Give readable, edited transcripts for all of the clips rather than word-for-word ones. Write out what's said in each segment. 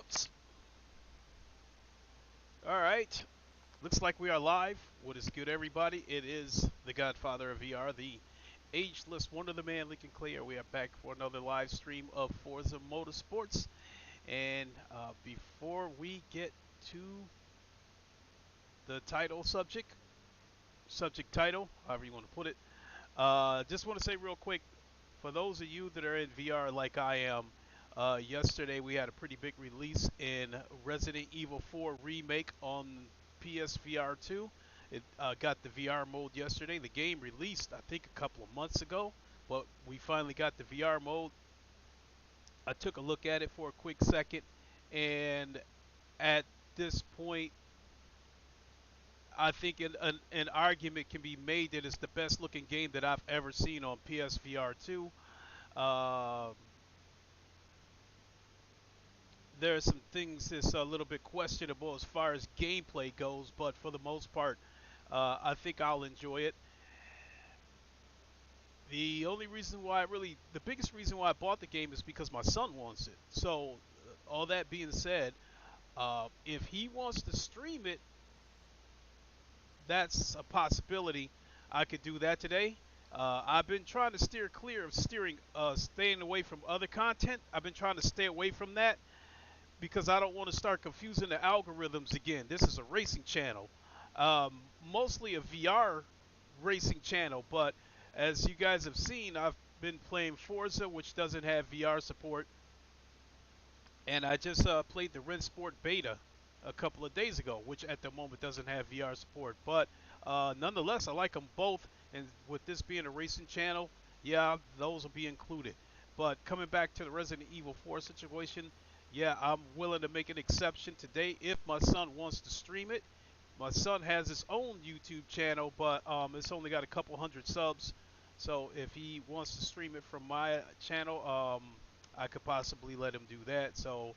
Whoops. All right. Looks like we are live. What is good, everybody? It is the Godfather of VR, the ageless Wonder the Man, Lincoln Clay. We are back for another live stream of Forza Motorsports. And before we get to the subject title, however you want to put it, just want to say real quick, for those of you that are in VR like I am, yesterday we had a pretty big release in Resident Evil 4 Remake on PSVR 2. It got the VR mode yesterday. The game released, I think, a couple of months ago, but we finally got the VR mode. I took a look at it for a quick second, and at this point, I think an argument can be made that it's the best looking game that I've ever seen on PSVR 2. There are some things that's a little bit questionable as far as gameplay goes, but for the most part, I think I'll enjoy it. The only reason why the biggest reason why I bought the game is because my son wants it. So, all that being said, if he wants to stream it, that's a possibility. I could do that today. I've been trying to steer clear of staying away from other content. I've been trying to stay away from that because I don't want to start confusing the algorithms again. This is a racing channel, mostly a VR racing channel, but as you guys have seen, I've been playing Forza, which doesn't have VR support, and I just played the Red Sport Beta a couple of days ago, which at the moment doesn't have VR support, but nonetheless, I like them both, and with this being a racing channel, yeah, those will be included. But coming back to the Resident Evil 4 situation, yeah, I'm willing to make an exception today if my son wants to stream it. My son has his own YouTube channel, but it's only got a couple hundred subs. So if he wants to stream it from my channel, I could possibly let him do that. So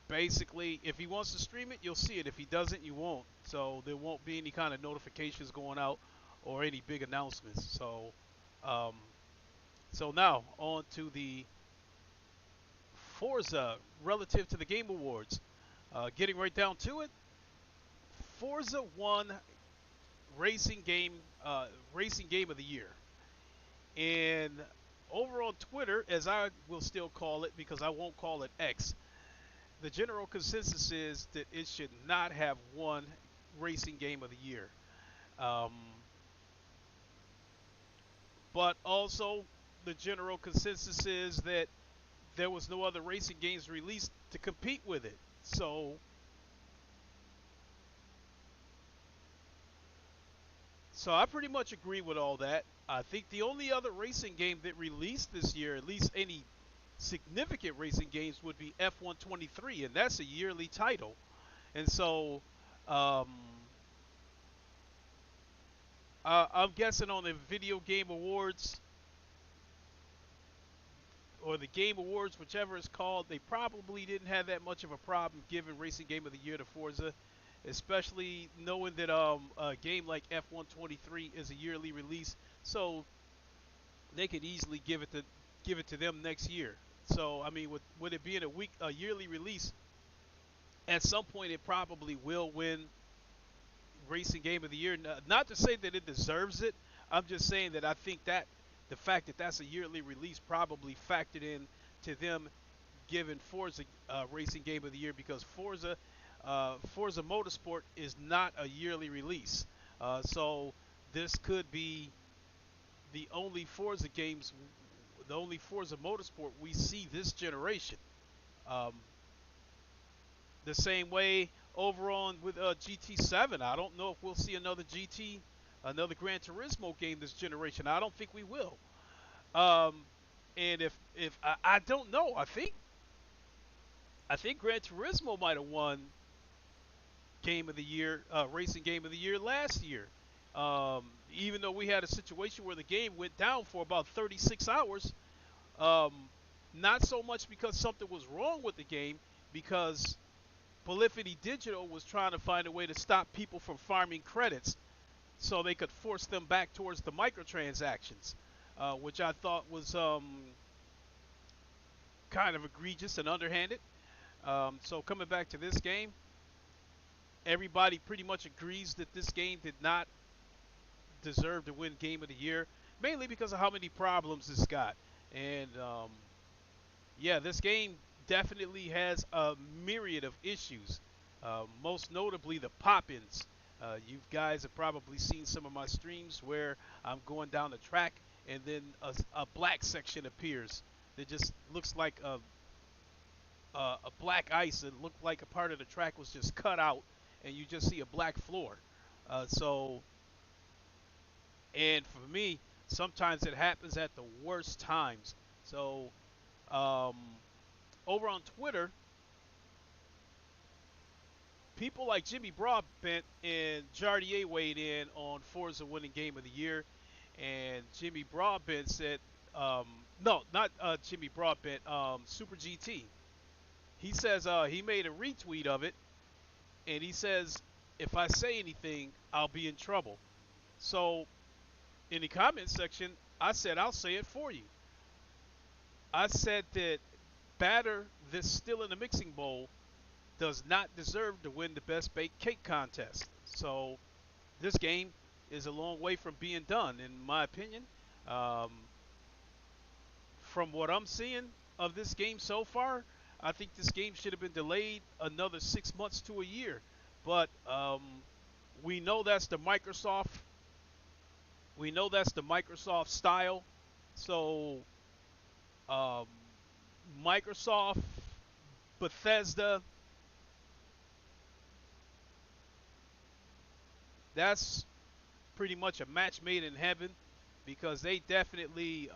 basically, if he wants to stream it, you'll see it. If he doesn't, you won't. So there won't be any kind of notifications going out or any big announcements. Um, so now on to the Forza relative to the Game Awards. Getting right down to it, Forza won racing game of the year, and over on Twitter, as I will still call it because I won't call it X, the general consensus is that it should not have won racing game of the year. Um, but also, the general consensus is that there was no other racing games released to compete with it. So I pretty much agree with all that. I think the only other racing game that released this year, at least any significant racing games, would be F123, and that's a yearly title. And so um, I'm guessing on the Video Game Awards or the Game Awards, whichever it's called, they probably didn't have that much of a problem giving Racing Game of the Year to Forza, especially knowing that a game like F123 is a yearly release, so they could easily give it to them next year. So I mean, with it being a yearly release, at some point it probably will win Racing Game of the Year. Not to say that it deserves it. I'm just saying that I think that the fact that that's a yearly release probably factored in to them giving Forza Racing Game of the Year, because Forza Motorsport is not a yearly release. So this could be the only the only Forza Motorsport we see this generation. Um, the same way over on with GT7. I don't know if we'll see another Gran Turismo game this generation. I don't think we will. Um, and if I don't know, I think Gran Turismo might have won Game of the Year, Racing Game of the Year last year. Even though we had a situation where the game went down for about 36 hours, um, not so much because something was wrong with the game, because Polyphony Digital was trying to find a way to stop people from farming credits so they could force them back towards the microtransactions, which I thought was kind of egregious and underhanded. So coming back to this game, everybody pretty much agrees that this game did not deserve to win Game of the Year, mainly because of how many problems it's got. And yeah, this game definitely has a myriad of issues, most notably the pop-ins. You guys have probably seen some of my streams where I'm going down the track and then a black section appears that just looks like a black ice. It looked like a part of the track was just cut out and you just see a black floor. So, and for me, sometimes it happens at the worst times. So, um, over on Twitter, people like Jimmy Broadbent and Jardier weighed in on Forza winning Game of the Year, and Jimmy Broadbent said, no, not Jimmy Broadbent, Super GT. He says he made a retweet of it, and he says, if I say anything, I'll be in trouble. So in the comment section, I said, I'll say it for you. I said that batter that's still in the mixing bowl does not deserve to win the best baked cake contest. So this game is a long way from being done, in my opinion. Um, from what I'm seeing of this game so far, I think this game should have been delayed another 6 months to a year. But we know that's the Microsoft. We know that's the Microsoft style. So Microsoft, Bethesda, that's pretty much a match made in heaven, because they definitely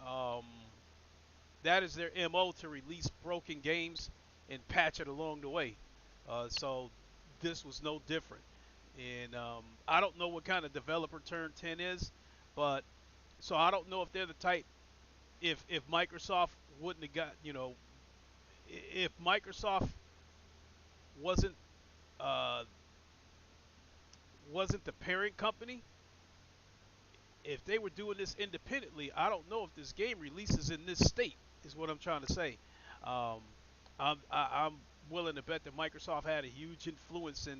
that is their MO, to release broken games and patch it along the way. So this was no different. And I don't know what kind of developer turn 10 is, but so I don't know if they're the type. If Microsoft wouldn't have got, if Microsoft wasn't uh, wasn't the parent company, if they were doing this independently, I don't know if this game releases in this state, is what I'm trying to say. Um, I'm willing to bet that Microsoft had a huge influence in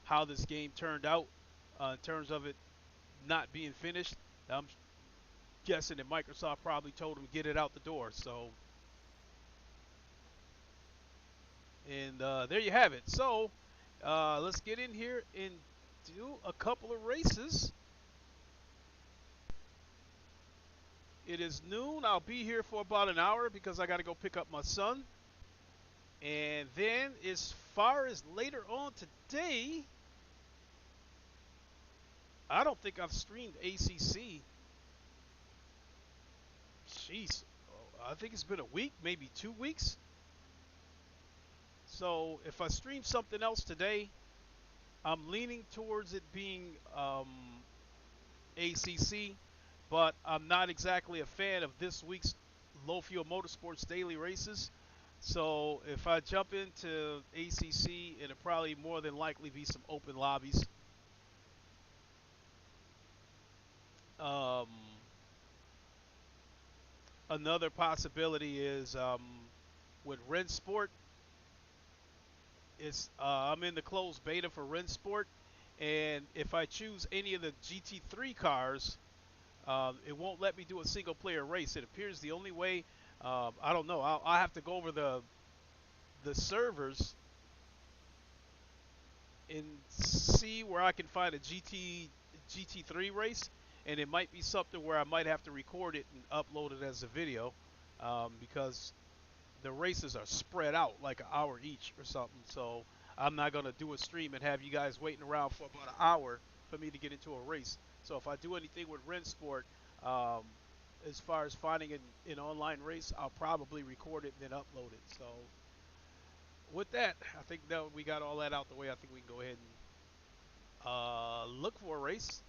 how this game turned out, in terms of it not being finished. I'm guessing that Microsoft probably told them to get it out the door. So, and there you have it. So let's get in here and do a couple of races. It is noon. I'll be here for about an hour because I got to go pick up my son. And then as far as later on today, I don't think I've streamed ACC. Jeez, I think it's been a week, maybe 2 weeks. So if I stream something else today, I'm leaning towards it being ACC, but I'm not exactly a fan of this week's Low Fuel Motorsports daily races. So if I jump into ACC, it'll probably more than likely be some open lobbies. Another possibility is with Rensport. I'm in the closed beta for Rensport, and if I choose any of the GT3 cars, it won't let me do a single player race. It appears the only way, I don't know, I'll have to go over the servers and see where I can find a GT3 race, and it might be something where I might have to record it and upload it as a video, because the races are spread out like an hour each or something. So I'm not going to do a stream and have you guys waiting around for about an hour for me to get into a race. So if I do anything with Rensport, as far as finding an online race, I'll probably record it and then upload it. So with that, I think that we got all that out the way. I think we can go ahead and look for a race.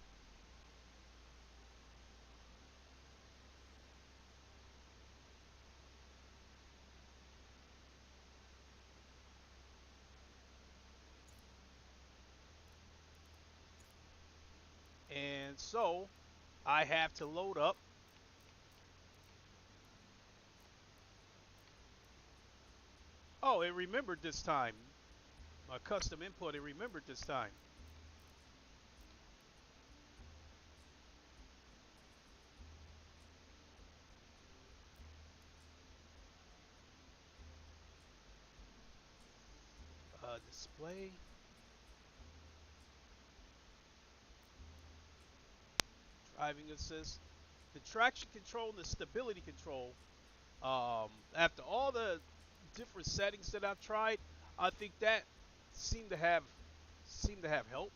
And so I have to load up Oh, it remembered this time. My custom input, it remembered this time. Display. Driving assist. The traction control and the stability control. After all the different settings that I've tried, I think that seemed to have help.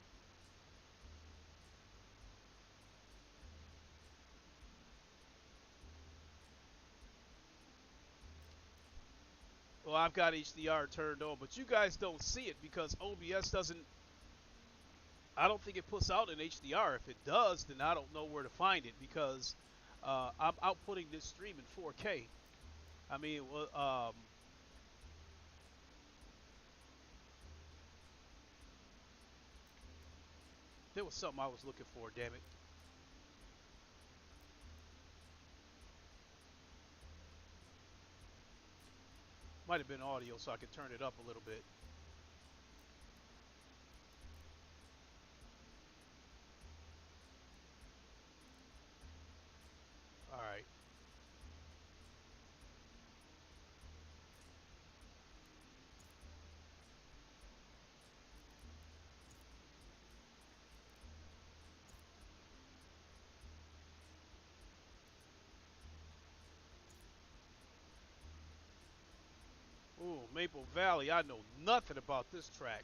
Well, I've got HDR turned on, but you guys don't see it because OBS doesn't. I don't think it puts out an HDR. If it does, then I don't know where to find it because I'm outputting this stream in 4K. I mean, there was something I was looking for. Damn it! Might have been audio, so I could turn it up a little bit. All right. Ooh, Maple Valley. I know nothing about this track.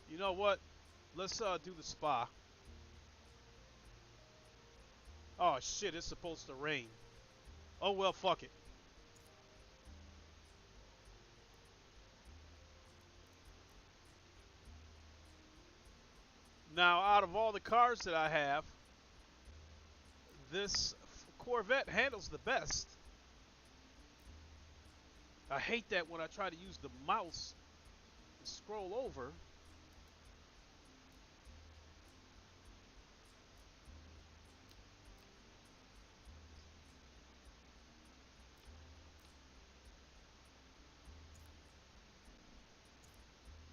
You know what? Let's do the spa. Oh shit, it's supposed to rain. Oh well, fuck it. Now, out of all the cars that I have, this Corvette handles the best. I hate that when I try to use the mouse to scroll over.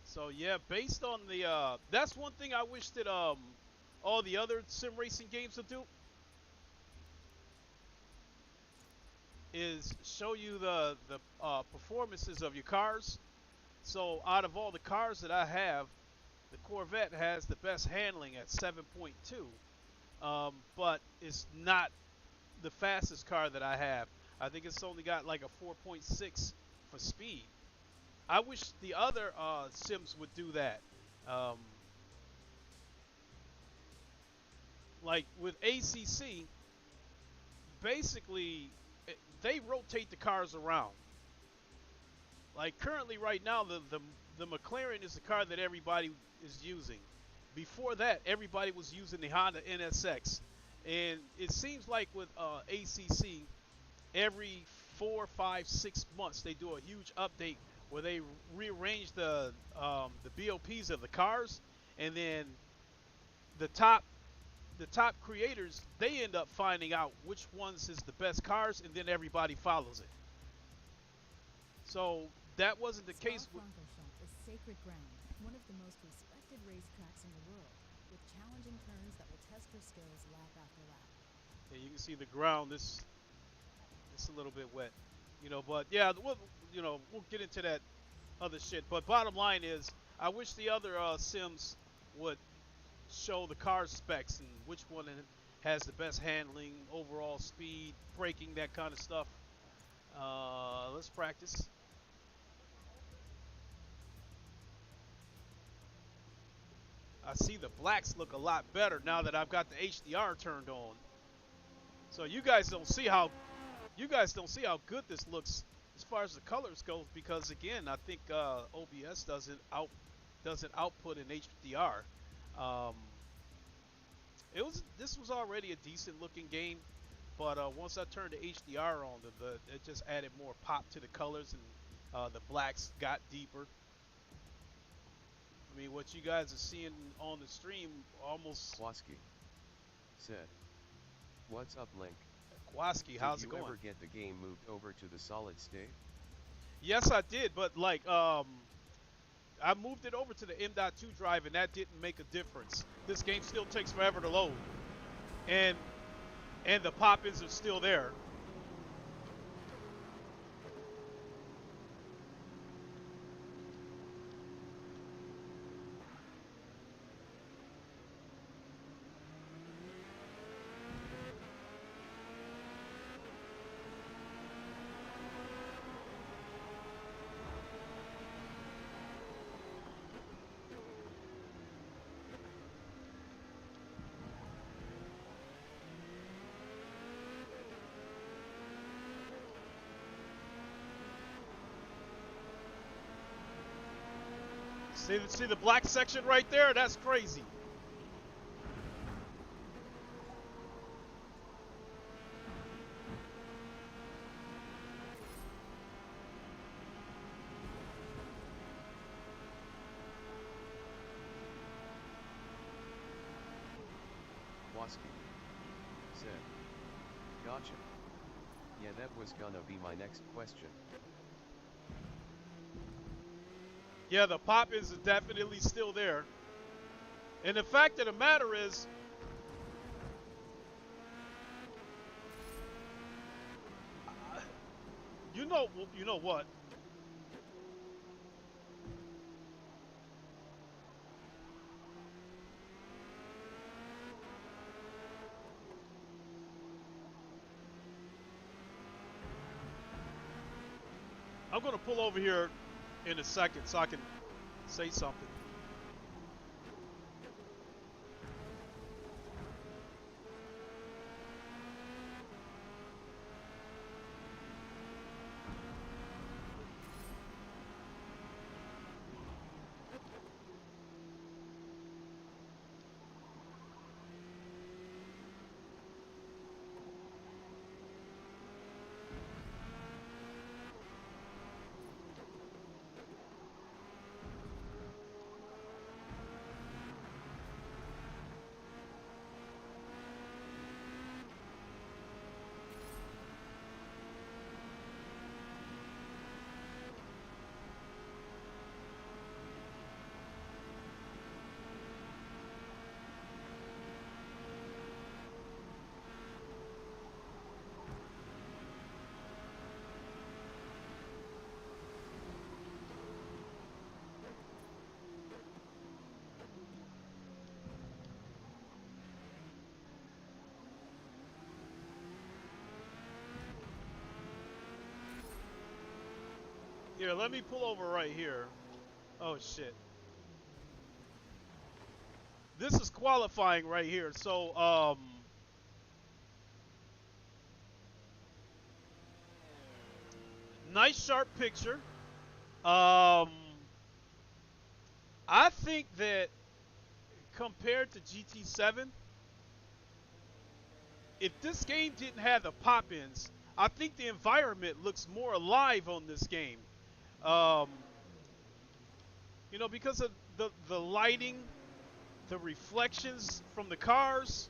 So yeah, based on the that's one thing I wish that all the other sim racing games would do is show you the performances of your cars. So out of all the cars that I have, the Corvette has the best handling at 7.2, but it's not the fastest car that I have. I think it's only got like a 4.6 for speed. I wish the other sims would do that. Um, like with ACC, basically they rotate the cars around. Like currently, right now, the McLaren is the car that everybody is using. Before that, everybody was using the Honda NSX, and it seems like with ACC, every 4, 5, 6 months they do a huge update where they rearrange the BOPs of the cars, and then the top the top creators, they end up finding out which ones is the best cars, and then everybody follows it. So that wasn't the case with. Is sacred ground, one of the most respected racetracks in the world, with challenging turns that will test your skills lap after lap. Yeah, you can see the ground. It's a little bit wet, But yeah, we'll get into that other shit. But bottom line is, I wish the other sims would show the car specs and which one has the best handling, overall speed, braking, that kind of stuff. Let's practice. I see the blacks look a lot better now that I've got the HDR turned on. So you guys don't see how good this looks as far as the colors go, because again, I think OBS doesn't output in HDR. This was already a decent looking game, but once I turned the HDR on, it just added more pop to the colors, and the blacks got deeper. I mean, what you guys are seeing on the stream almost. Kwaski said, "What's up, Link? Kwaski, how's it Did you going? ever get the game moved over to the solid state?" Yes, I did, but like, I moved it over to the M.2 drive, and that didn't make a difference. This game still takes forever to load, and the pop-ins are still there. See the black section right there? That's crazy. Kwaski said, "Gotcha. Yeah, that was gonna be my next question." Yeah, the pop-ins are definitely still there. And the fact of the matter is, you know what? I'm gonna pull over here in a second so I can say something. Here, let me pull over right here. Oh, shit. This is qualifying right here. So, nice sharp picture. I think that compared to GT7, if this game didn't have the pop-ins, I think the environment looks more alive on this game. You know, because of the lighting, the reflections from the cars.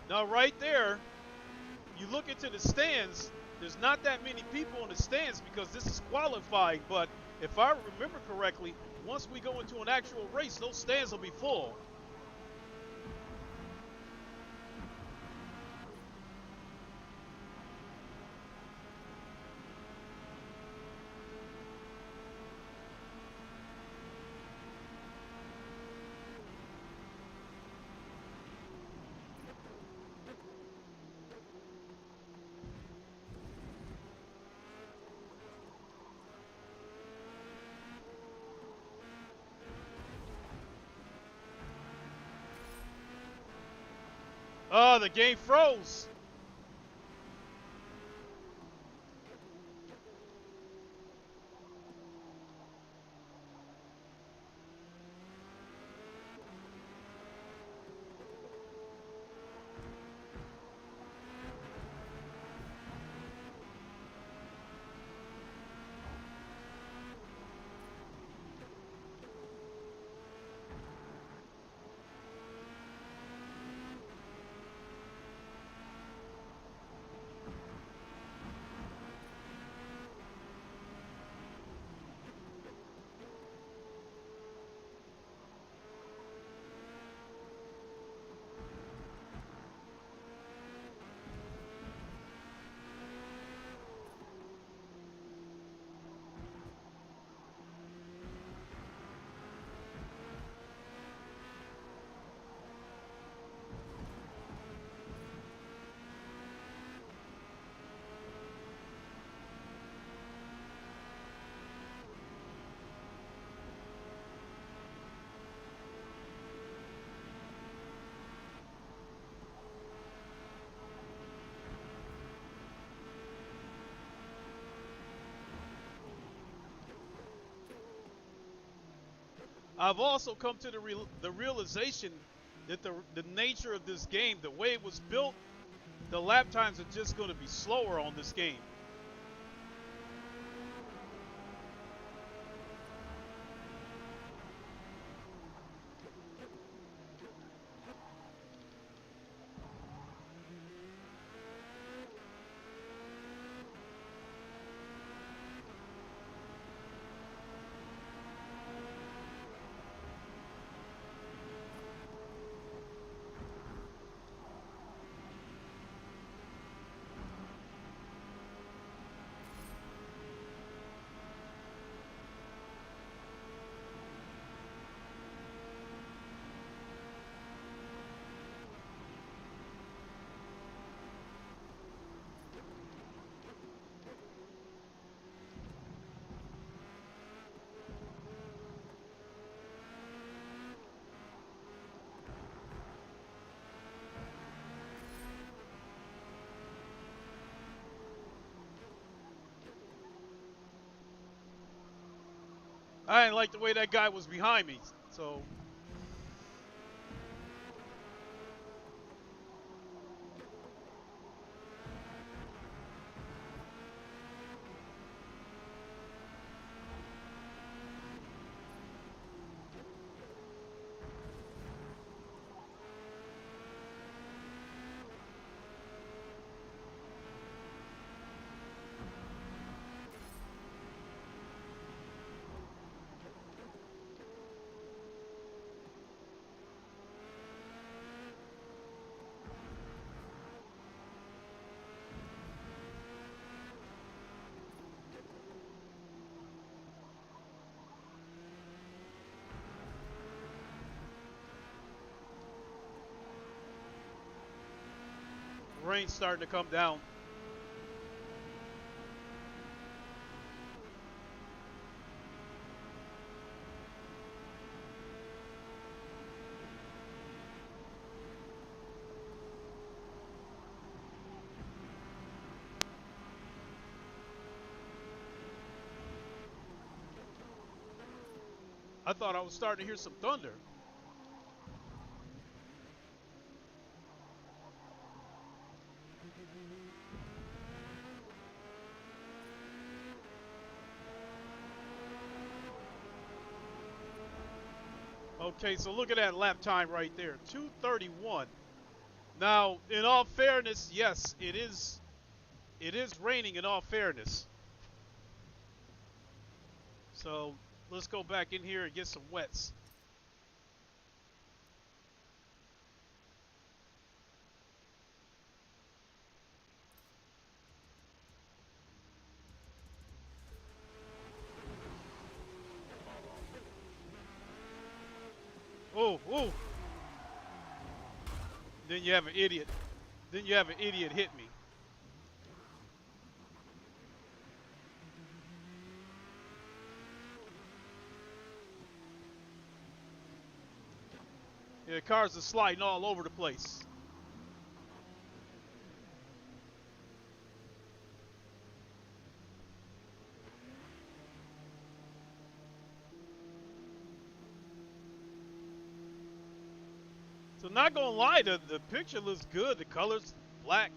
Now, right there, you look into the stands, there's not that many people in the stands because this is qualifying, but if I remember correctly, once we go into an actual race, those stands will be full. Oh, the game froze. I've also come to the realization that the nature of this game, the way it was built, the lap times are just going to be slower on this game. I didn't like the way that guy was behind me, so. Rain's starting to come down. I thought I was starting to hear some thunder. Okay, so look at that lap time right there, 2:31. Now, in all fairness, yes, it is raining in all fairness. So let's go back in here and get some wets. Oh, oh. Then you have an idiot. Then you have an idiot hit me. Yeah, cars are sliding all over the place. So not gonna lie, the picture looks good. The color's black.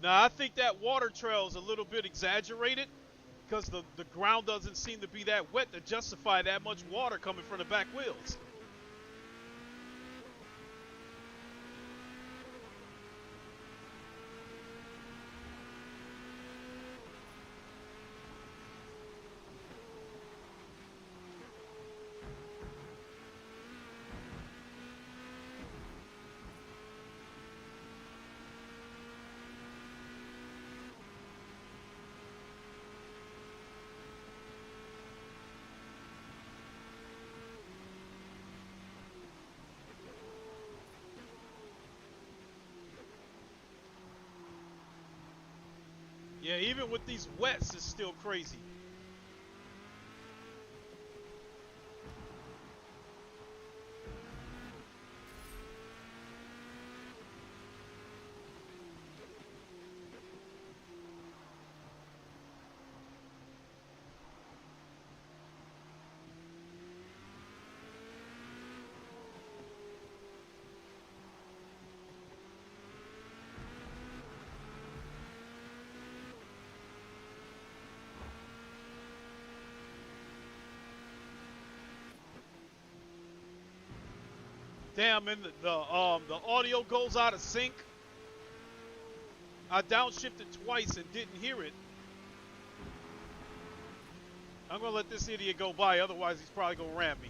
Now I think that water trail is a little bit exaggerated because the ground doesn't seem to be that wet to justify that much water coming from the back wheels. Yeah, even with these wets, it's still crazy. Damn, and the audio goes out of sync. I downshifted twice and didn't hear it. I'm gonna let this idiot go by, otherwise he's probably gonna ram me.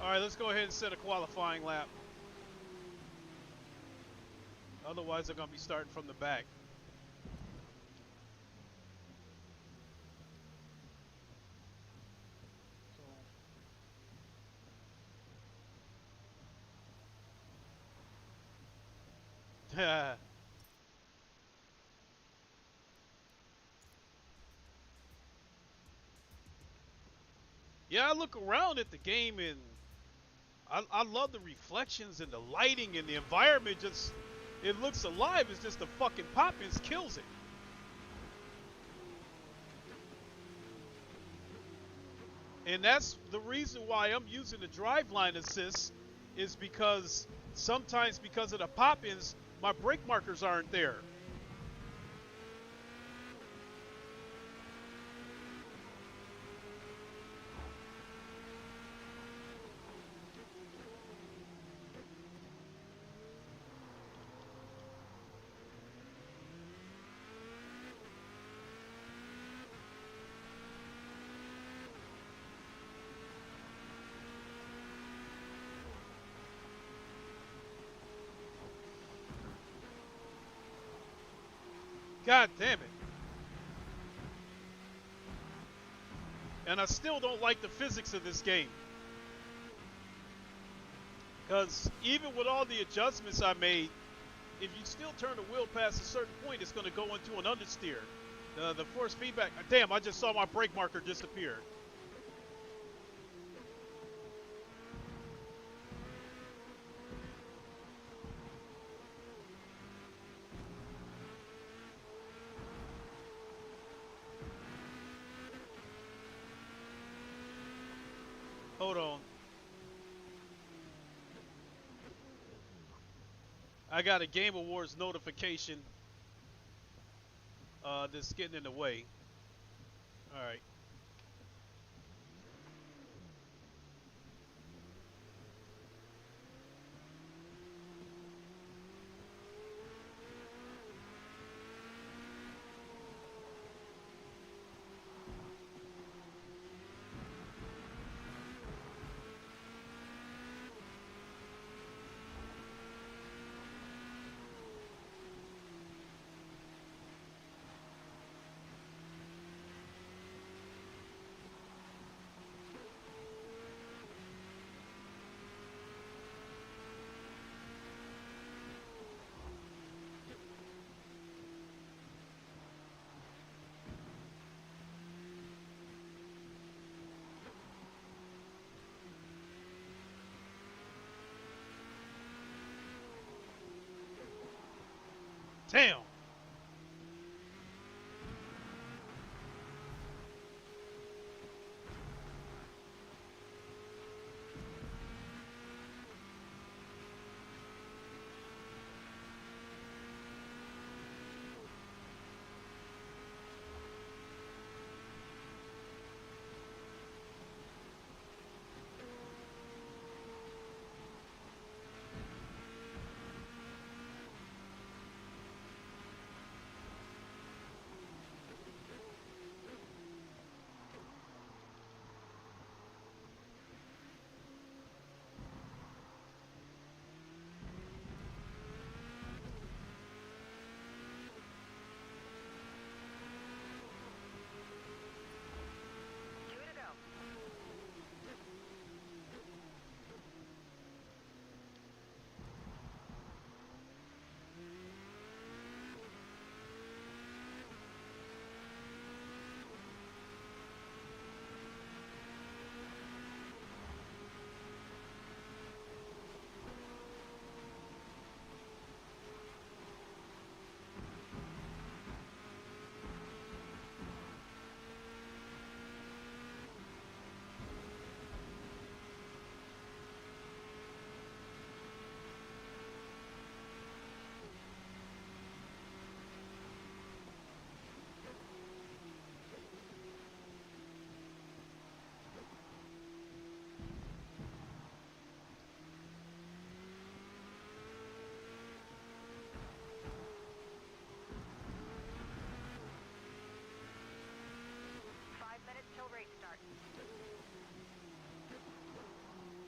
All right, let's go ahead and set a qualifying lap. Otherwise, they're going to be starting from the back. Yeah, I look around at the game and I love the reflections and the lighting and the environment. Just, it looks alive. It's just the fucking pop-ins kills it. And that's the reason why I'm using the driveline assist, is because sometimes because of the pop-ins, my brake markers aren't there. God damn it. And I still don't like the physics of this game. Because even with all the adjustments I made, if you still turn the wheel past a certain point, it's going to go into an understeer. The force feedback, damn, I just saw my brake marker disappear. Hold on. I got a Game Awards notification that's getting in the way. All right. Damn.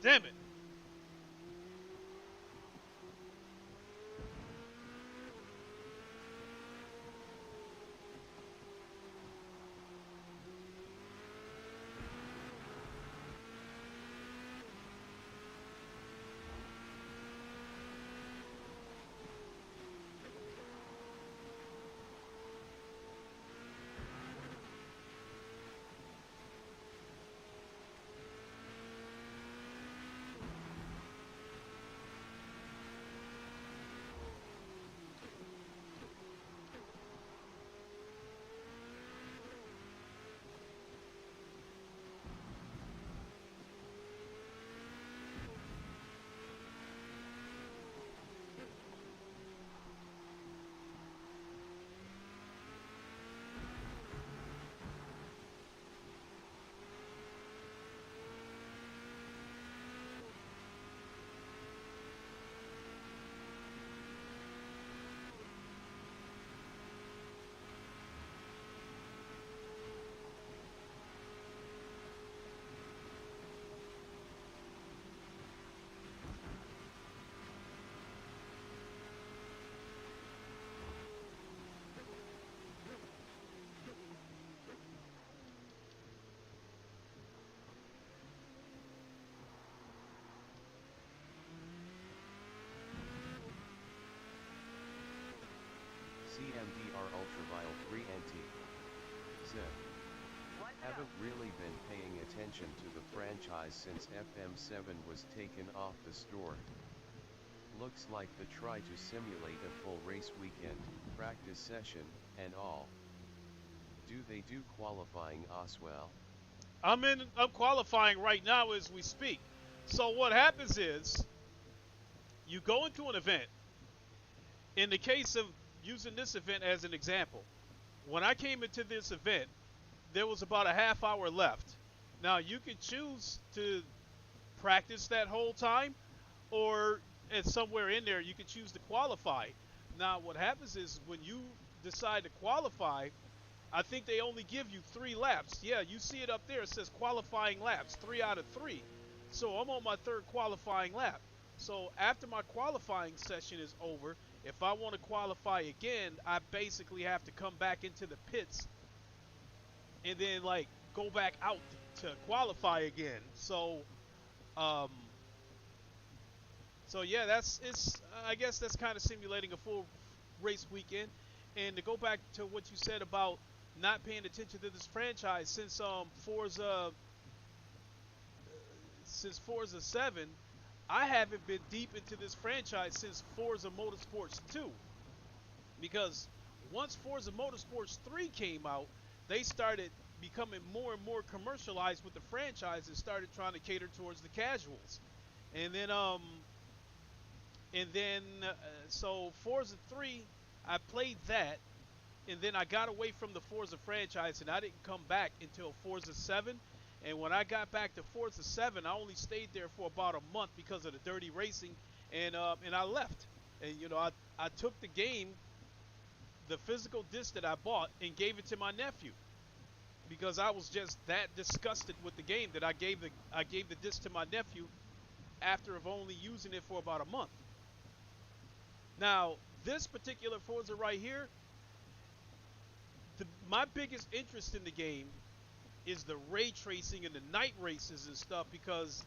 Damn it. CMDR Ultraviolet 3 NT. Zip. Haven't really been paying attention to the franchise since FM7 was taken off the store. Looks like they try to simulate a full race weekend, practice session, and all. Do they do qualifying as well? I'm qualifying right now as we speak. So what happens is, you go into an event. In the case of using this event as an example, when I came into this event, there was about a half hour left. Now you can choose to practice that whole time, or at somewhere in there you can choose to qualify. Now what happens is, when you decide to qualify, I think they only give you 3 laps. Yeah, you see it up there, it says qualifying laps, 3 out of 3. So I'm on my 3rd qualifying lap. So after my qualifying session is over, if I want to qualify again, I basically have to come back into the pits and then like go back out to qualify again. So yeah, I guess that's kind of simulating a full race weekend. And to go back to what you said about not paying attention to this franchise, since Forza 7, I haven't been deep into this franchise since Forza Motorsport 2. Because once Forza Motorsport 3 came out, they started becoming more and more commercialized with the franchise and started trying to cater towards the casuals. And then so Forza 3, I played that, and then I got away from the Forza franchise, and I didn't come back until Forza 7. And when I got back to Forza 7, I only stayed there for about a month because of the dirty racing, and I left. And you know, I took the game, the physical disc that I bought, and gave it to my nephew, because I was just that disgusted with the game that I gave the disc to my nephew after of only using it for about a month. Now, this particular Forza right here, my biggest interest in the game is the ray tracing and the night races and stuff, because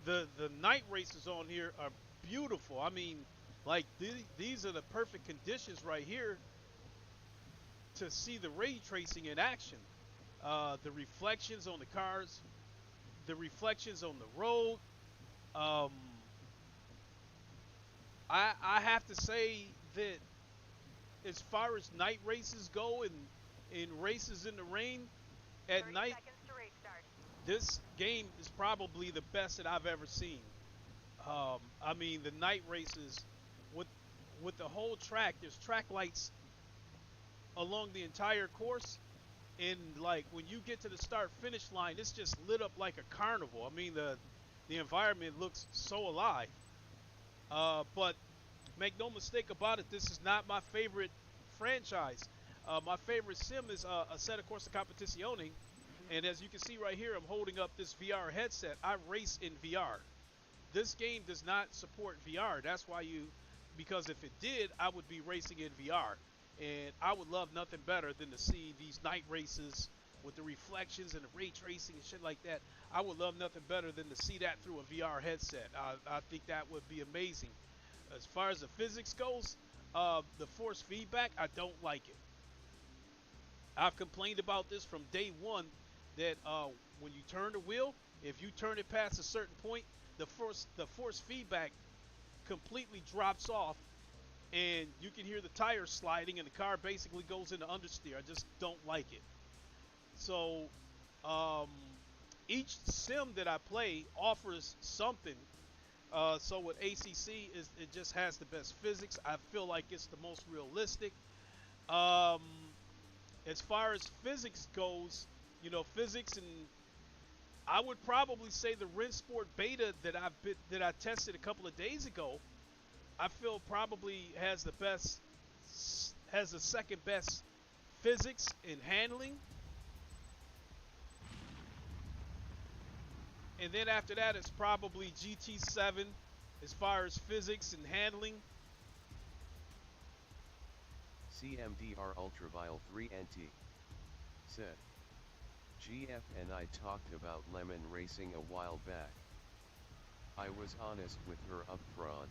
the night races on here are beautiful. I mean, like these are the perfect conditions right here to see the ray tracing in action. The reflections on the cars, the reflections on the road. I have to say that as far as night races go, and in races in the rain at night, this game is probably the best that I've ever seen. I mean, the night races with the whole track, there's track lights along the entire course, and like when you get to the start finish line, it's just lit up like a carnival. I mean, the environment looks so alive. But make no mistake about it, this is not my favorite franchise. My favorite sim is Assetto Corsa Competizione, And as you can see right here, I'm holding up this VR headset. I race in VR. This game does not support VR. That's why because if it did, I would be racing in VR. And I would love nothing better than to see these night races with the reflections and the ray tracing and shit like that. I would love nothing better than to see that through a VR headset. I think that would be amazing. As far as the physics goes, the force feedback, I don't like it. I've complained about this from day one that when you turn the wheel, if you turn it past a certain point, the force feedback completely drops off, and you can hear the tires sliding, and the car basically goes into understeer. I just don't like it. So each sim that I play offers something. So with ACC, it just has the best physics. I feel like it's the most realistic. Um, as far as physics goes, physics, and I would probably say the Rensport beta that I tested a couple of days ago, I feel probably has the second best physics and handling. And then after that, it's probably GT7 as far as physics and handling. CMDR Ultraviolet 3NT said, GF and I talked about Lemon Racing a while back. I was honest with her up front,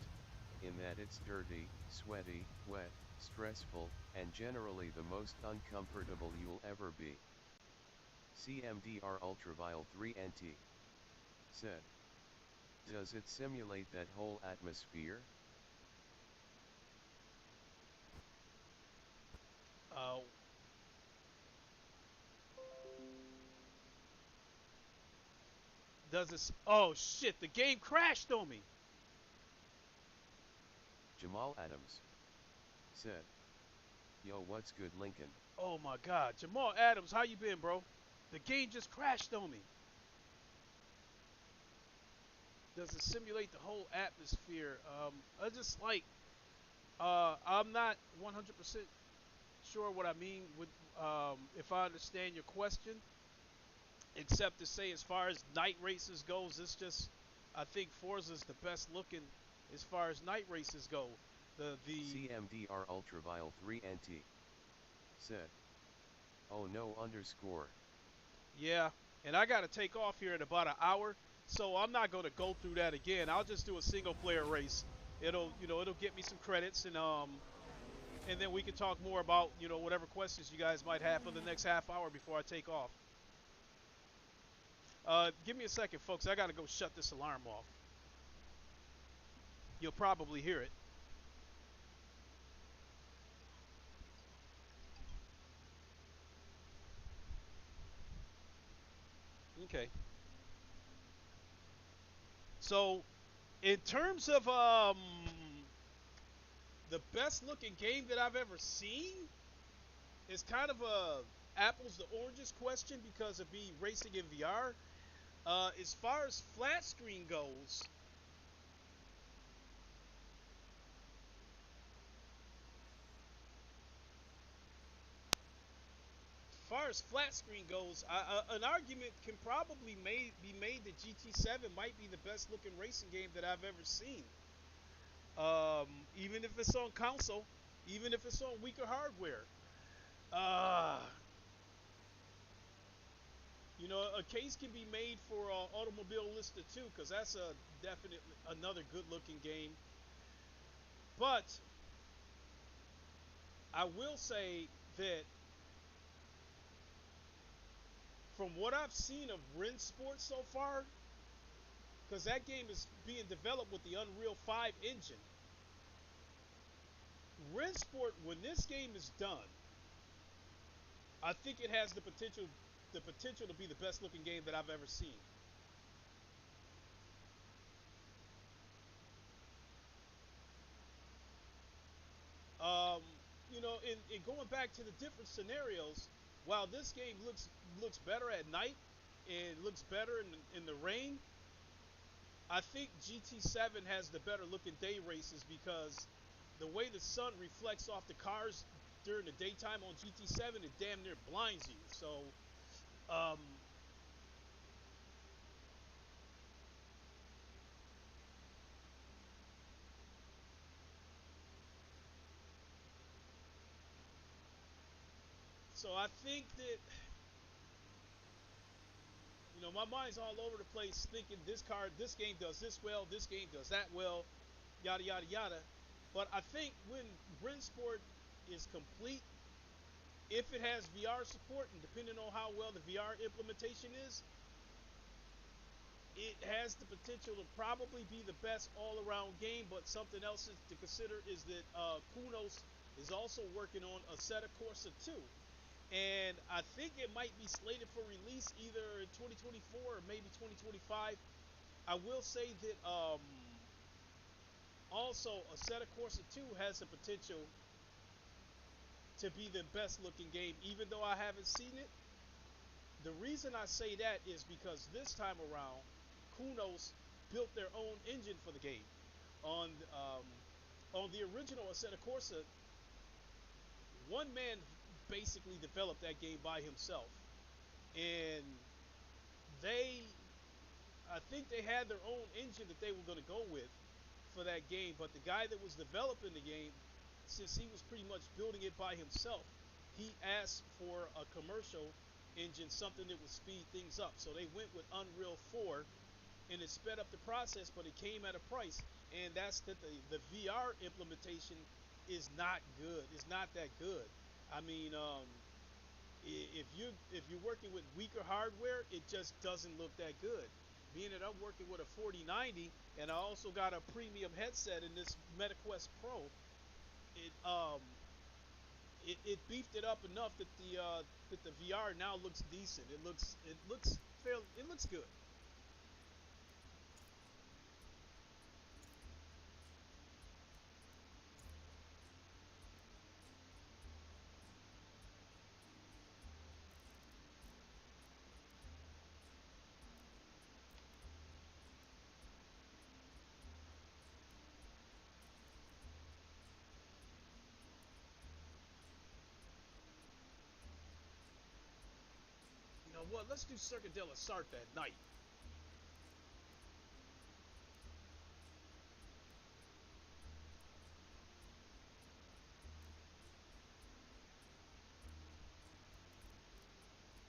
in that it's dirty, sweaty, wet, stressful, and generally the most uncomfortable you'll ever be. CMDR Ultraviolet 3NT said, does it simulate that whole atmosphere? Does this? Oh shit! The game crashed on me. Jamal Adams said, yo, what's good, Lincoln? Oh my God, Jamal Adams, how you been, bro? The game just crashed on me. Does it simulate the whole atmosphere? I just like. I'm not 100% sure what I mean with. If I understand your question, except to say, as far as night races goes, it's just. I think Forza's the best looking as far as night races go. The CMDR Ultraviolet 3NT said, oh no underscore. Yeah, and I got to take off here in about an hour, so I'm not going to go through that again. I'll just do a single player race. It'll get me some credits, and then we can talk more about whatever questions you guys might have for the next half hour before I take off. Give me a second, folks. I got to go shut this alarm off. You'll probably hear it. Okay. So, in terms of the best looking game that I've ever seen, it's kind of a apples to oranges question because of me racing in VR. As far as flat screen goes, an argument can probably be made that GT7 might be the best looking racing game that I've ever seen. Even if it's on console, even if it's on weaker hardware. Uh, a case can be made for Automobile Lister 2 because that's definitely another good looking game. But I will say that from what I've seen of Rensport so far, because that game is being developed with the Unreal 5 engine, Rensport, when this game is done, I think it has the potential to be the best looking game that I've ever seen. Um, in going back to the different scenarios, while this game looks better at night and looks better in the rain, I think GT7 has the better looking day races because the way the sun reflects off the cars during the daytime on GT7, it damn near blinds you. So So I think that, you know, my mind's all over the place thinking this game does this well, this game does that well, yada, yada, yada. But I think when Rensport is complete, if it has VR support, and depending on how well the VR implementation is, it has the potential to probably be the best all-around game. But something else to consider is that Kunos is also working on a SATA Corsa 2. And I think it might be slated for release either in 2024 or maybe 2025. I will say that also a SATA Corsa 2 has the potential to be the best looking game, even though I haven't seen it. The reason I say that is because this time around, Kunos built their own engine for the game. On the original Assetto Corsa, one man basically developed that game by himself, and I think they had their own engine that they were going to go with for that game. But the guy that was developing the game, since he was pretty much building it by himself, he asked for a commercial engine, something that would speed things up. So they went with Unreal 4, and it sped up the process, but it came at a price. And that's that the VR implementation is not good. It's not that good. I mean, if you're working with weaker hardware, it just doesn't look that good. Being that I'm working with a 4090 and I also got a premium headset in this MetaQuest Pro, it beefed it up enough that the VR now looks decent. It looks good. You know what? Let's do Circuit de la Sarthe at night.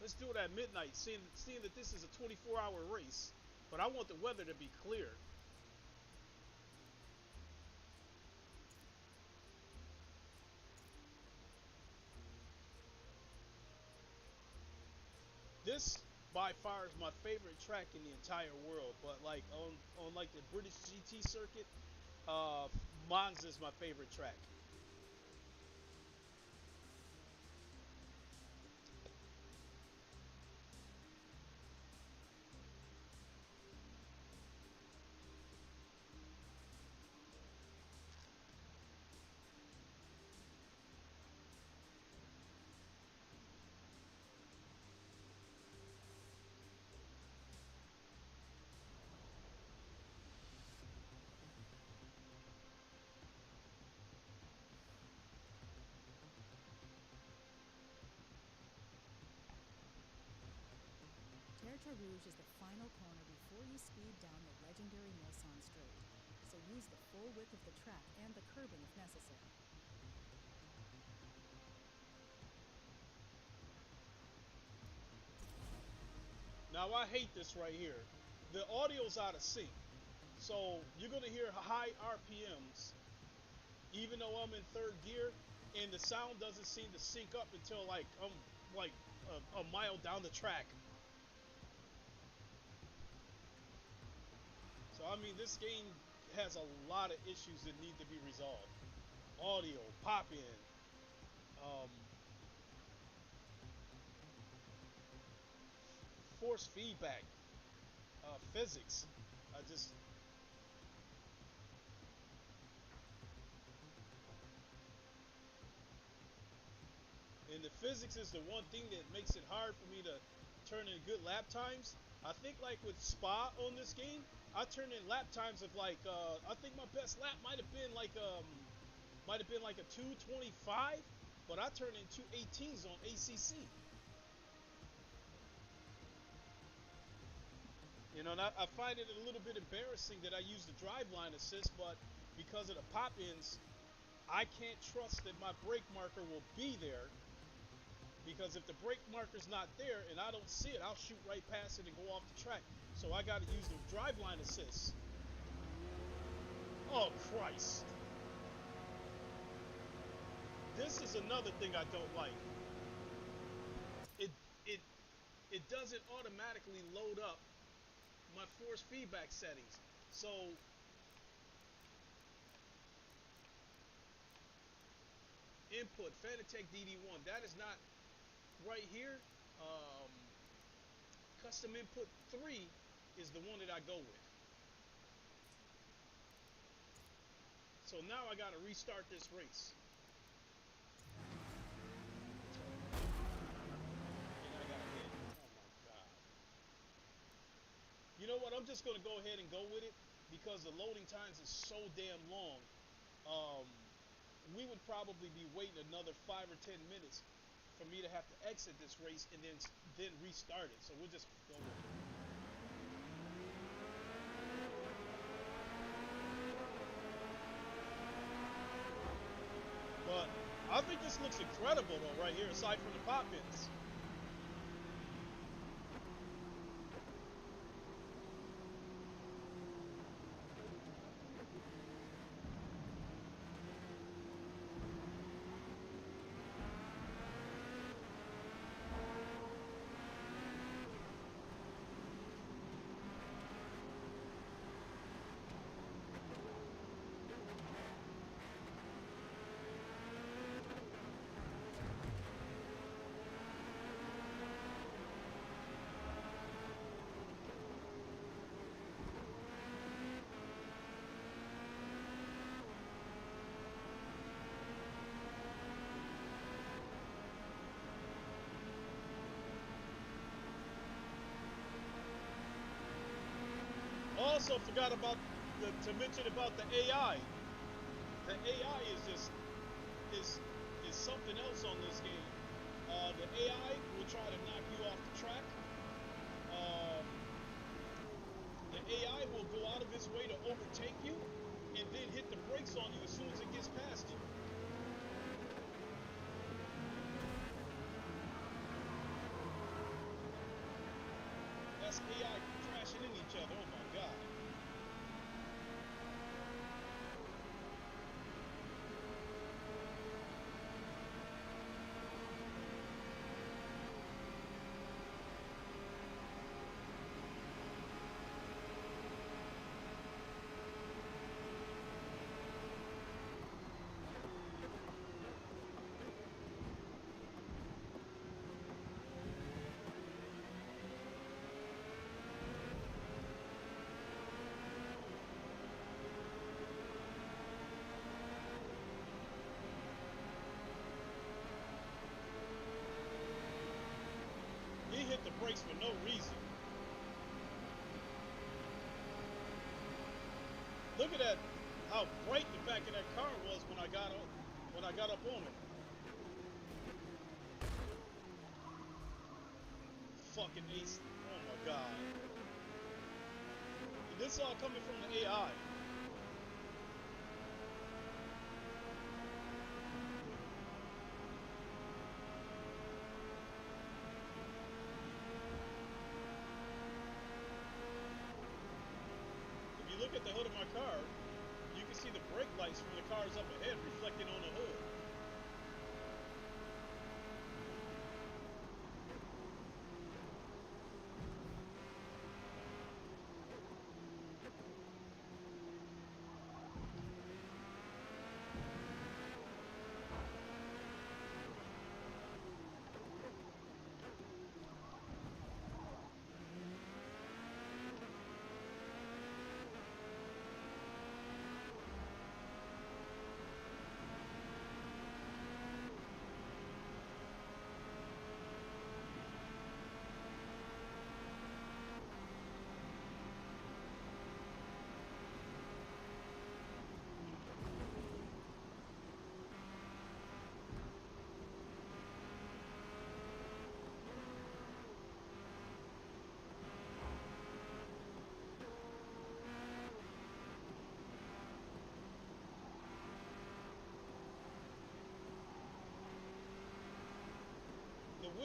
Let's do it at midnight, seeing that this is a 24-hour race, but I want the weather to be clear. This by far is my favorite track in the entire world, but like on like the British GT circuit, Monza is my favorite track. Tertre Rouge is the final corner before you speed down the legendary Mulsanne Straight, so use the full width of the track and the curbing if necessary. Now I hate this right here. The audio's out of sync, so you're gonna hear high RPMs, even though I'm in third gear, and the sound doesn't seem to sync up until like I'm like a mile down the track. So I mean, this game has a lot of issues that need to be resolved. Audio, pop-in, force feedback, physics. And the physics is the one thing that makes it hard for me to turn in good lap times. I think like with Spa on this game, I turned in lap times of like I think my best lap might have been like a 2:25, but I turned in 2:18s on ACC. You know, and I find it a little bit embarrassing that I use the driveline assist, but because of the pop-ins, I can't trust that my brake marker will be there Because if the brake marker's not there and I don't see it, I'll shoot right past it and go off the track. So I got to use the driveline assist. Oh, Christ. This is another thing I don't like. It doesn't automatically load up my force feedback settings. So input Fanatec DD1, that is not right here. Custom input 3 is the one that I go with. So now I got to restart this race. And I got to hit. Oh my God. You know what? I'm just going to go ahead and go with it because the loading times is so damn long. We would probably be waiting another 5 or 10 minutes for me to have to exit this race and then restart it. So we'll just go with it. But I think this looks incredible though right here, aside from the pop ins. Also forgot about to mention about the AI. The AI is something else on this game. The AI will try to knock you off the track. The AI will go out of its way to overtake you and then hit the brakes on you as soon as it gets past you. That's AI crashing into each other. Oh my God. He hit the brakes for no reason. Look at that, how bright the back of that car was when I got up on it. Fucking ace. Oh my God. And this is all coming from the AI. Look at the hood of my car, you can see the brake lights from the cars up ahead reflecting on the hood.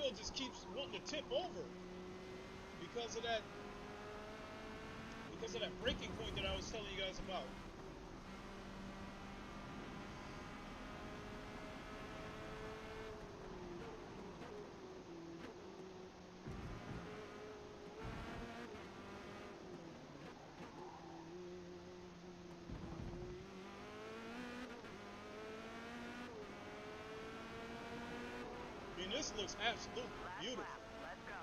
wheel just keeps wanting to tip over because of that breaking point that I was telling you guys about. I mean, this looks absolutely beautiful. Let's go.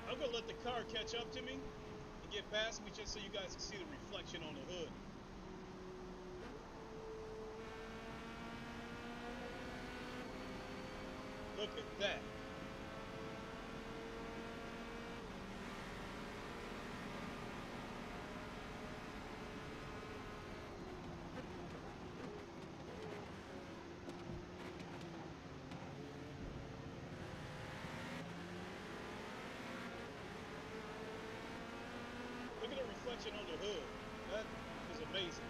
I'm gonna let the car catch up to me and get past me just so you guys can see the reflection on the hood. Look at that. Look at the reflection on the hood. That is amazing.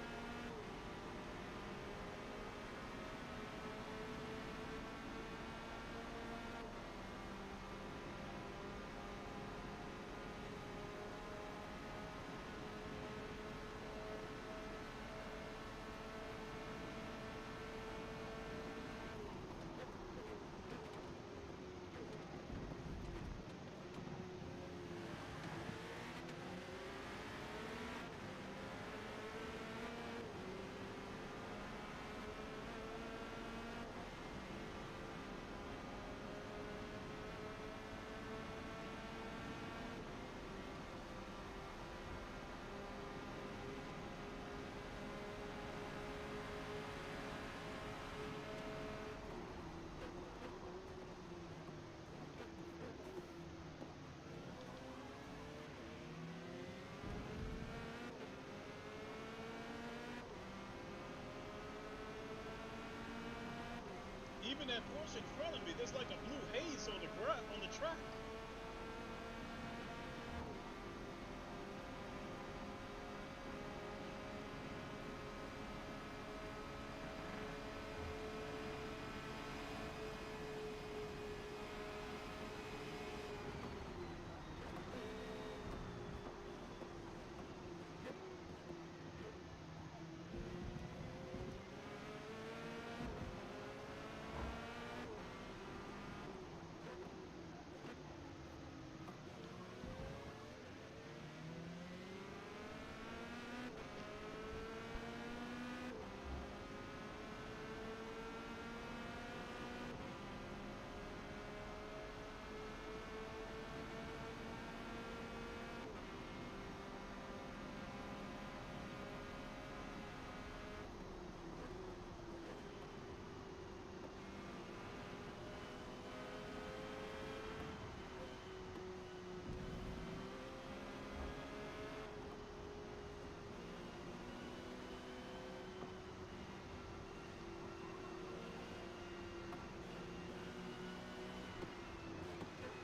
Even that Porsche in front of me, there's like a blue haze on the track.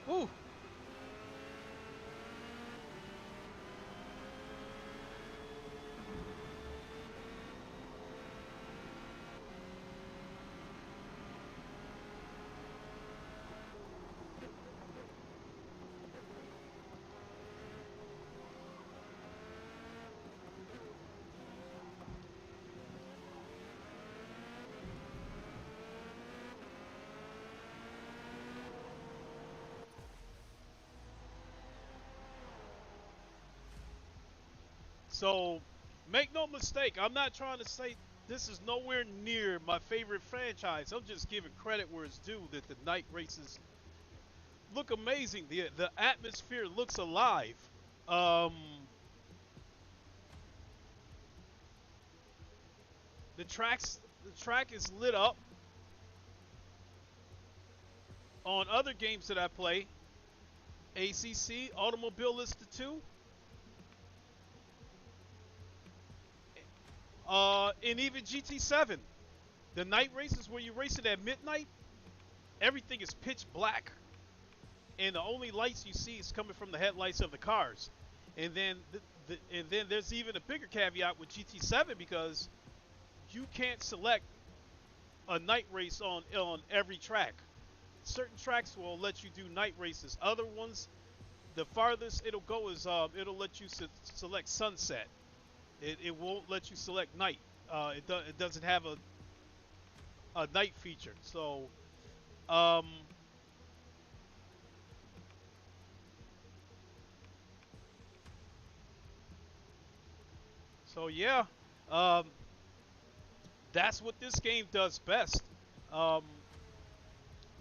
Woo! So make no mistake, I'm not trying to say this is nowhere near my favorite franchise. I'm just giving credit where it's due that the night races look amazing. The atmosphere looks alive. Um, the track is lit up. On other games that I play, ACC, Automobilista 2, and even GT7. The night races where you race it at midnight, everything is pitch black, and the only lights you see is coming from the headlights of the cars. And then, there's even a bigger caveat with GT7 because you can't select a night race on every track. Certain tracks will let you do night races. Other ones, the farthest it'll go is it'll let you select sunset. It won't let you select night. It doesn't have a night feature. So yeah, um, that's what this game does best. Um,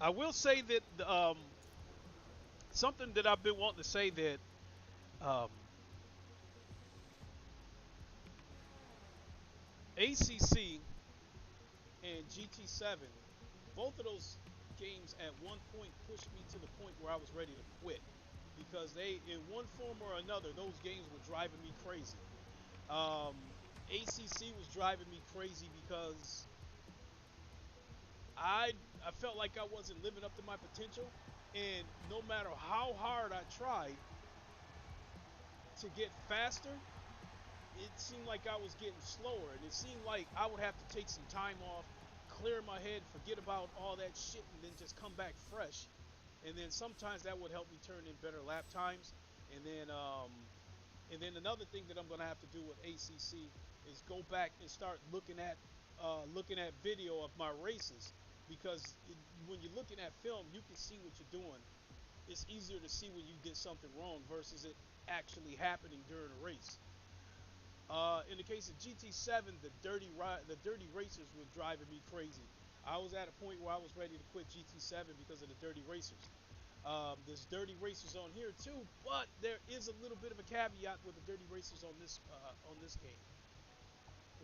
I will say that something that I've been wanting to say that ACC and GT7, both of those games at one point pushed me to the point where I was ready to quit because they, in one form or another, those games were driving me crazy. ACC was driving me crazy because I felt like I wasn't living up to my potential, and no matter how hard I tried to get faster, it seemed like I was getting slower, and it seemed like I would have to take some time off, clear my head, forget about all that shit, and then just come back fresh. And then sometimes that would help me turn in better lap times. And then another thing that I'm going to have to do with ACC is go back and start looking at video of my races, because when you're looking at film, you can see what you're doing. It's easier to see when you did something wrong versus it actually happening during a race. In the case of GT7, the dirty racers were driving me crazy. I was at a point where I was ready to quit GT7 because of the dirty racers. There's dirty racers on here too, but there is a little bit of a caveat with the dirty racers on this game.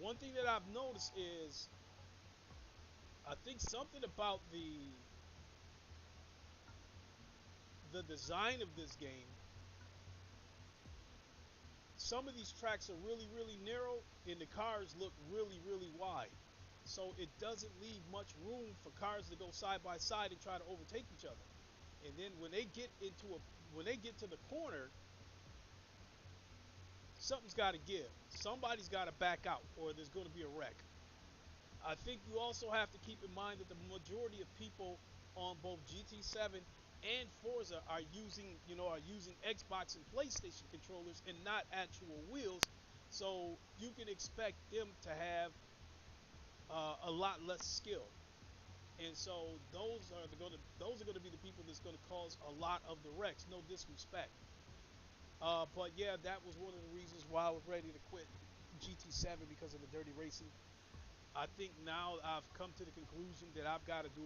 One thing that I've noticed is, I think something about the design of this game. Some of these tracks are really, really narrow, and the cars look really, really wide. So it doesn't leave much room for cars to go side by side and try to overtake each other. And then when they get to the corner, something's got to give. Somebody's got to back out, or there's going to be a wreck. I think you also have to keep in mind that the majority of people on both GT7 and Forza are using Xbox and PlayStation controllers and not actual wheels, so you can expect them to have a lot less skill, and so those are going to be the people that's going to cause a lot of the wrecks. No disrespect, but yeah, that was one of the reasons why I was ready to quit GT7, because of the dirty racing. I think now I've come to the conclusion that I've got to do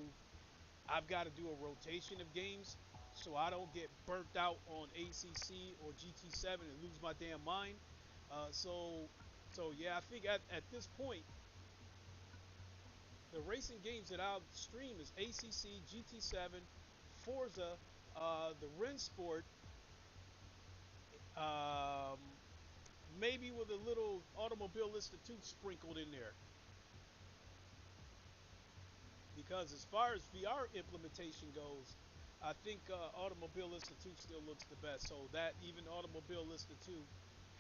a rotation of games so I don't get burnt out on ACC or GT7 and lose my damn mind. So yeah, I think at this point, the racing games that I'll stream is ACC, GT7, Forza, the Rensport, maybe with a little Automobilista 2 sprinkled in there. Because as far as VR implementation goes, I think Automobilista 2 still looks the best. So that even Automobilista 2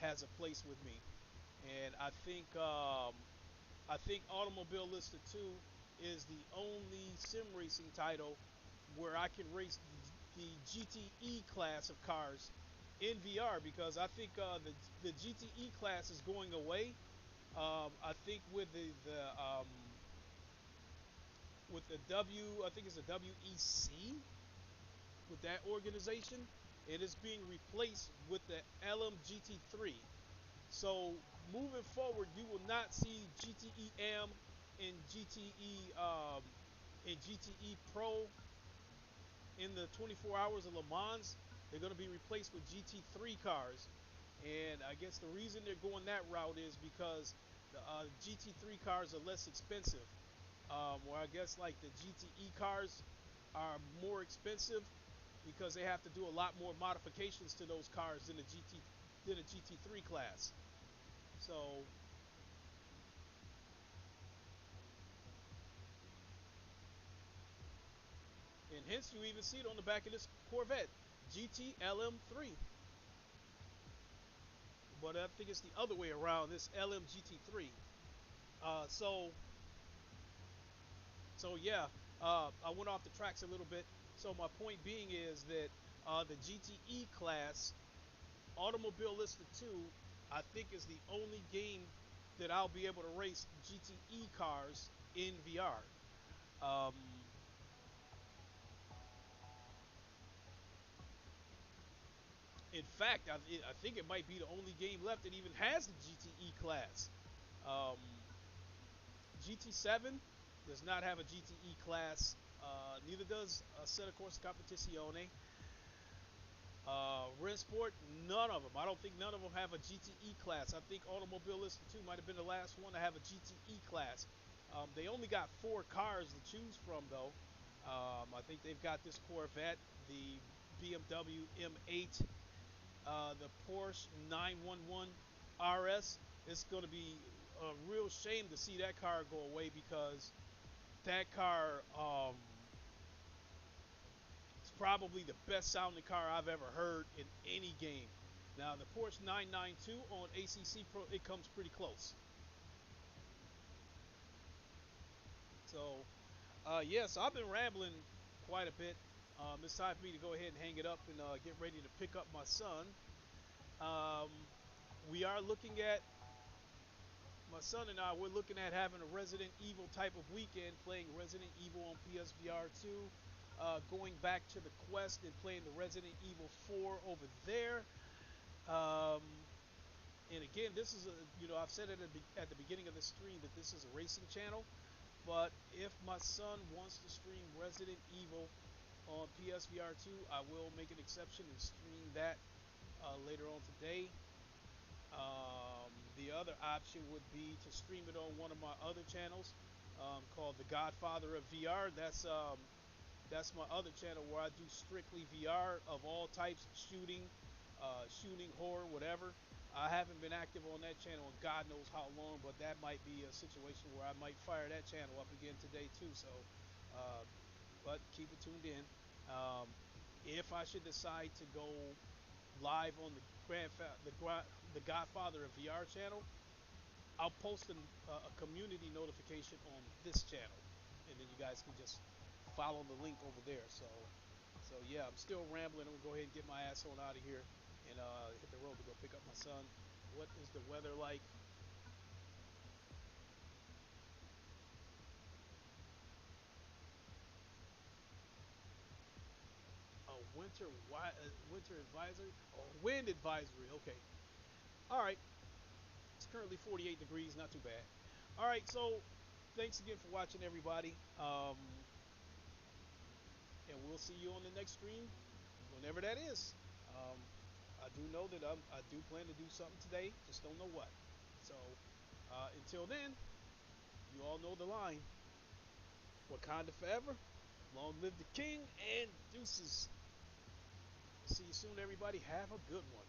has a place with me. And I think Automobilista 2 is the only sim racing title where I can race the GTE class of cars in VR, because I think the GTE class is going away. I think with the I think it's the WEC, with that organization, it is being replaced with the LMGT3. So moving forward, you will not see GTE M and GTE Pro in the 24 hours of Le Mans. They're going to be replaced with GT3 cars. And I guess the reason they're going that route is because the GT3 cars are less expensive. Where I guess like the GTE cars are more expensive because they have to do a lot more modifications to those cars than a GT3 class. So and hence you even see it on the back of this Corvette, GT LM3. But I think it's the other way around. This LMGT3. So yeah, I went off the tracks a little bit. So my point being is that the GTE class, Automobilista 2, I think is the only game that I'll be able to race GTE cars in VR. In fact, I think it might be the only game left that even has the GTE class. Um, GT7 does not have a GTE class. Neither does Assetto Corsa Competizione. Rennsport, none of them. I don't think none of them have a GTE class. I think Automobilista 2 might have been the last one to have a GTE class. They only got 4 cars to choose from, though. I think they've got this Corvette, the BMW M8, the Porsche 911 RS. It's going to be a real shame to see that car go away because that car it's probably the best sounding car I've ever heard in any game. Now the Porsche 992 on ACC Pro, it comes pretty close. So yeah, so I've been rambling quite a bit. It's time for me to go ahead and hang it up and get ready to pick up my son. We are looking at, my son and I, we're looking at having a Resident Evil type of weekend, playing Resident Evil on PSVR 2, going back to the Quest and playing the Resident Evil 4 over there. And again, this is I've said it at the beginning of the stream that this is a racing channel, but if my son wants to stream Resident Evil on PSVR 2, I will make an exception and stream that later on today. The other option would be to stream it on one of my other channels called The Godfather of VR. That's my other channel where I do strictly VR of all types, shooting, horror, whatever. I haven't been active on that channel in God knows how long, but that might be a situation where I might fire that channel up again today too. So, but keep it tuned in. If I should decide to go live on the Godfather of VR channel, I'll post a community notification on this channel, and then you guys can just follow the link over there. So yeah, I'm still rambling. I'm gonna go ahead and get my ass on out of here and hit the road to go pick up my son. What is the weather like? Winter advisory? Oh, wind advisory. Okay. All right. It's currently 48 degrees. Not too bad. All right. So thanks again for watching, everybody. And we'll see you on the next stream, whenever that is. I do know that I do plan to do something today. Just don't know what. So until then, you all know the line. Wakanda forever. Long live the king, and deuces. See you soon, everybody. Have a good one.